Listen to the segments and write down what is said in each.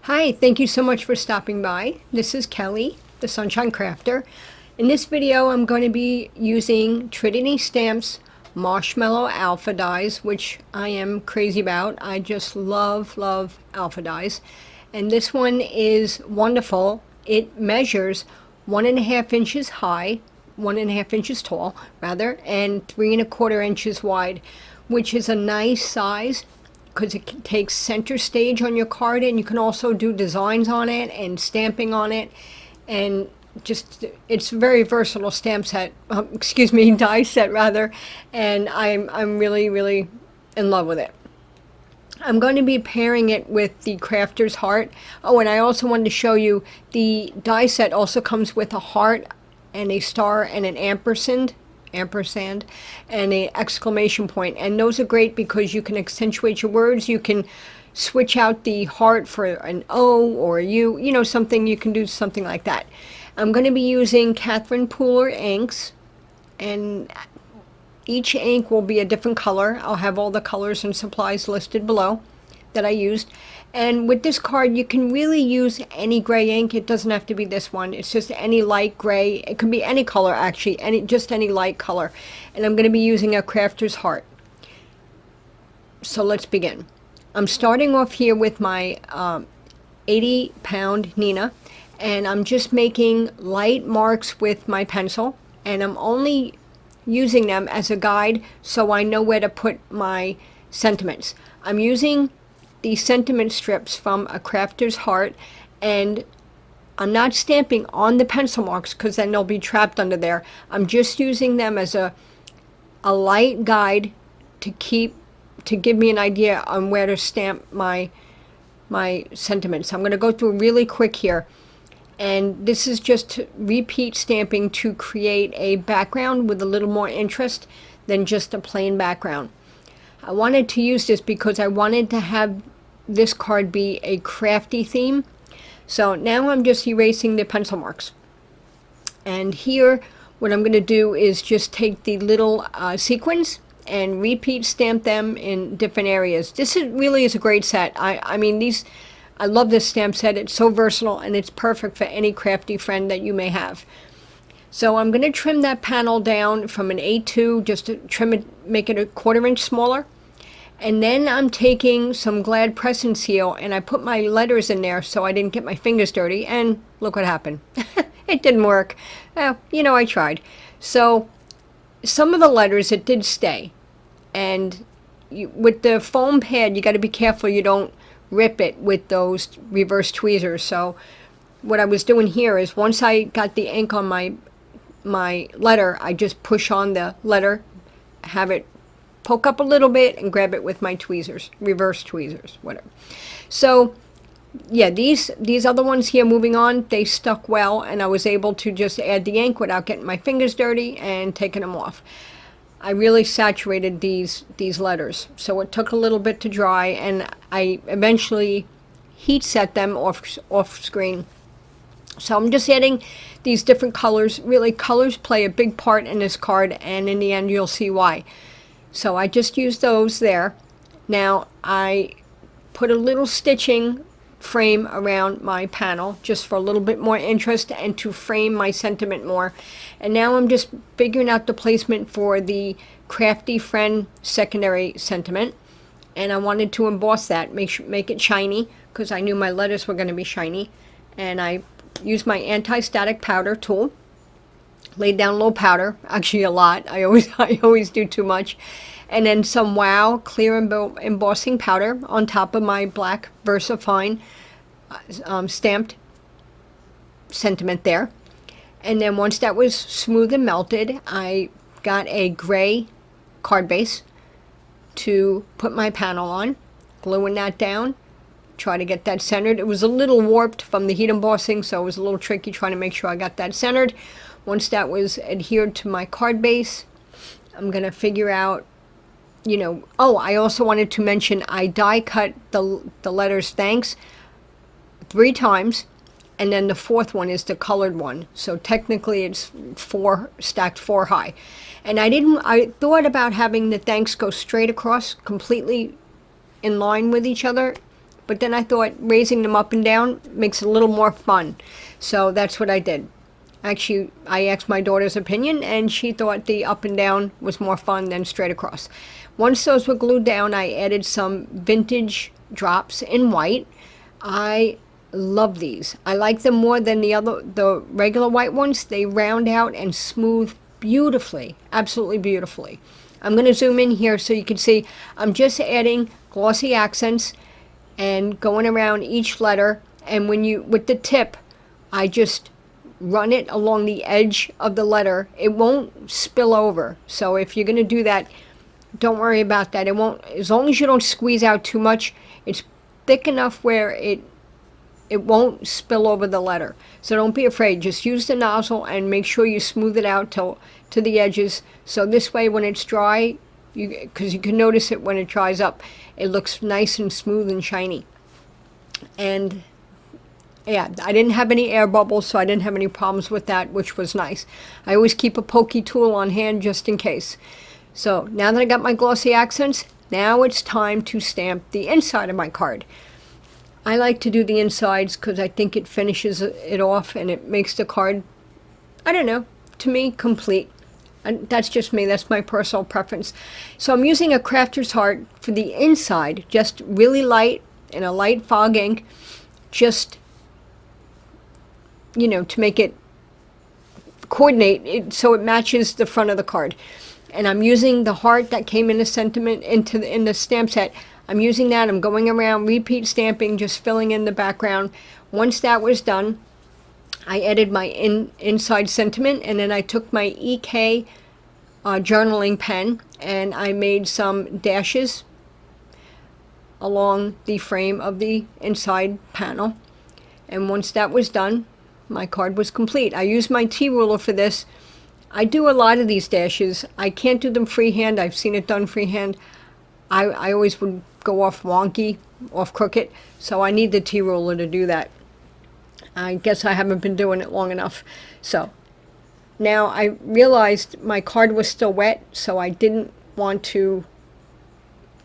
Hi, thank you so much for stopping by. This is Kelly, the Sunshine Crafter. In this video, I'm going to be using Trinity Stamps Marshmallow Alpha dies, which I am crazy about. I just love alpha dies. And this one is wonderful. It measures 1.5 inches high, 1.5 inches tall, rather, and 3.25 inches wide, which is a nice size, because it takes center stage on your card, and you can also do designs on it and stamping on it, and just it's a very versatile stamp set, die set rather, and I'm really in love with it. I'm going to be pairing it with the Crafter's Heart. Oh, and I also wanted to show you the die set also comes with a heart and a star and an ampersand and a exclamation point, and those are great because you can accentuate your words. You can switch out the heart for an O or a U, something. You can do something like that. I'm going to be using Catherine Pooler inks, and each ink will be a different color. I'll have all the colors and supplies listed below that I used. And with this card, you can really use any gray ink. It doesn't have to be this one. It's just any light gray. It can be any color, actually, just any light color. And I'm going to be using a Crafter's Heart. So let's begin. I'm starting off here with my 80-pound Neenah, and I'm just making light marks with my pencil, and I'm only using them as a guide so I know where to put my sentiments. I'm using the sentiment strips from a Crafter's Heart, and I'm not stamping on the pencil marks because then they'll be trapped under there. I'm just using them as a light guide to give me an idea on where to stamp my sentiments. I'm going to go through really quick here, and this is just repeat stamping to create a background with a little more interest than just a plain background. I wanted to use this because I wanted to have this card be a crafty theme. So now I'm just erasing the pencil marks. And here what I'm going to do is just take the little sequins and repeat stamp them in different areas. This really is a great set. I love this stamp set. It's so versatile, and it's perfect for any crafty friend that you may have. So I'm going to trim that panel down from an A2, just to trim it, make it a 1/4 inch smaller. And then I'm taking some Glad Press and Seal, and I put my letters in there so I didn't get my fingers dirty, and look what happened. It didn't work. I tried. So some of the letters, it did stay. And with the foam pad, you got to be careful you don't rip it with those reverse tweezers. So what I was doing here is once I got the ink on my letter, I just push on the letter, have it poke up a little bit, and grab it with my tweezers, reverse tweezers, whatever. So yeah, these other ones here, moving on, they stuck well, and I was able to just add the ink without getting my fingers dirty and taking them off. I really saturated these letters, so it took a little bit to dry, and I eventually heat set them off screen. So I'm just adding these different colors. Really, colors play a big part in this card, and in the end you'll see why. So I just used those there. Now I put a little stitching frame around my panel just for a little bit more interest and to frame my sentiment more. And now I'm just figuring out the placement for the Crafty Friend secondary sentiment, and I wanted to emboss that, make it shiny, because I knew my letters were going to be shiny. And I used my anti-static powder tool, laid down a little powder, actually a lot. I always do too much. And then some Wow clear embossing powder on top of my black VersaFine stamped sentiment there. And then once that was smooth and melted, I got a gray card base to put my panel on, gluing that down, try to get that centered. It was a little warped from the heat embossing, so it was a little tricky trying to make sure I got that centered. Once that was adhered to my card base, I'm going to figure out, I also wanted to mention I die cut the letters thanks 3 times, and then the 4th one is the colored one. So technically it's 4 stacked 4 high. And I thought about having the thanks go straight across, completely in line with each other, but then I thought raising them up and down makes it a little more fun. So that's what I did. Actually, I asked my daughter's opinion, and she thought the up and down was more fun than straight across. Once those were glued down, I added some vintage drops in white. I love these. I like them more than the regular white ones. They round out and smooth beautifully, absolutely beautifully. I'm going to zoom in here so you can see I'm just adding Glossy Accents and going around each letter, and with the tip, I just run it along the edge of the letter. It won't spill over. So if you're going to do that, don't worry about that. It won't, as long as you don't squeeze out too much. It's thick enough where it won't spill over the letter. So don't be afraid. Just use the nozzle and make sure you smooth it out to the edges. So this way, when it's dry, because you can notice it when it dries up, it looks nice and smooth and shiny. And yeah, I didn't have any air bubbles, so I didn't have any problems with that, which was nice. I always keep a pokey tool on hand just in case. So now that I got my Glossy Accents, now it's time to stamp the inside of my card. I like to do the insides because I think it finishes it off and it makes the card, I don't know, to me, complete. And that's just me. That's my personal preference. So I'm using a crafter's heart for the inside, just really light in a light fog ink, just, to make it coordinate it so it matches the front of the card. And I'm using the heart that came in the sentiment in the stamp set. I'm using that. I'm going around, repeat stamping, just filling in the background. Once that was done, I added my inside sentiment, and then I took my EK journaling pen and I made some dashes along the frame of the inside panel. And once that was done, my card was complete. I used my T-ruler for this. I do a lot of these dashes. I can't do them freehand. I've seen it done freehand. I always would go off wonky, off crooked, so I need the T-ruler to do that. I guess I haven't been doing it long enough. So now I realized my card was still wet, so I didn't want to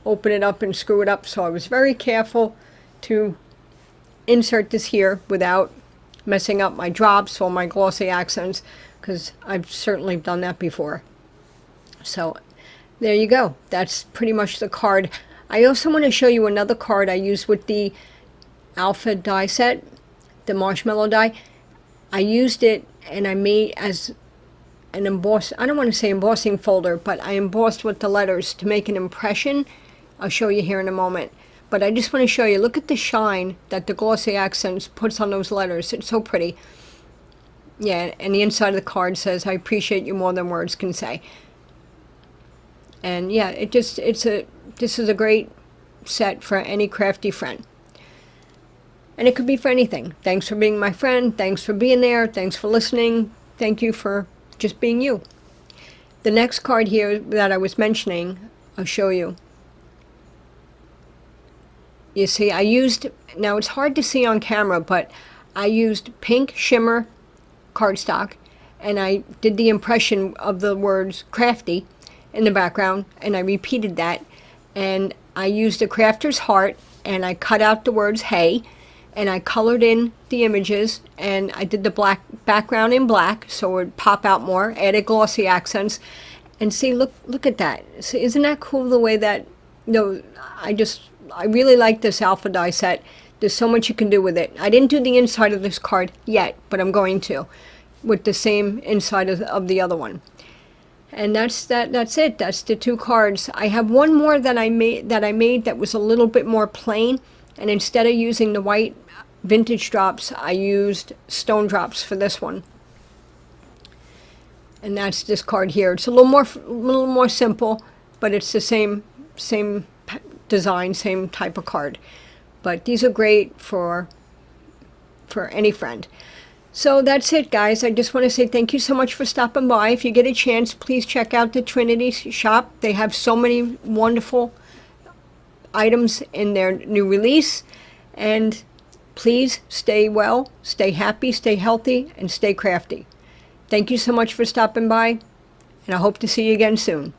open it up and screw it up, so I was very careful to insert this here without messing up my drops or my Glossy Accents, because I've certainly done that before. So there you go. That's pretty much the card. I also want to show you another card I used with the Alpha die set, the Marshmallow die. I used it and I made as an emboss, I don't want to say embossing folder, but I embossed with the letters to make an impression. I'll show you here in a moment. But I just want to show you, look at the shine that the Glossy Accents puts on those letters. It's so pretty. Yeah, and the inside of the card says, "I appreciate you more than words can say." And yeah, this is a great set for any crafty friend. And it could be for anything. Thanks for being my friend. Thanks for being there. Thanks for listening. Thank you for just being you. The next card here that I was mentioning, I'll show you. You see, now it's hard to see on camera, but I used pink shimmer cardstock, and I did the impression of the words crafty in the background, and I repeated that, and I used a crafter's heart, and I cut out the words hey, and I colored in the images, and I did the black background in black so it would pop out more, added Glossy Accents, and see, look at that. See, isn't that cool the way that, I really like this Alpha die set. There's so much you can do with it. I didn't do the inside of this card yet, but I'm going to, with the same inside of the other one. And that's it. That's the two cards. I have one more that I made that was a little bit more plain, and instead of using the white vintage drops, I used stone drops for this one. And that's this card here. It's a little more simple, but it's the same design, same type of card. But these are great for any friend. So that's it, guys. I just want to say thank you so much for stopping by. If you get a chance, please check out the Trinity shop. They have so many wonderful items in their new release. And please stay well, stay happy, stay healthy, and stay crafty. Thank you so much for stopping by, and I hope to see you again soon.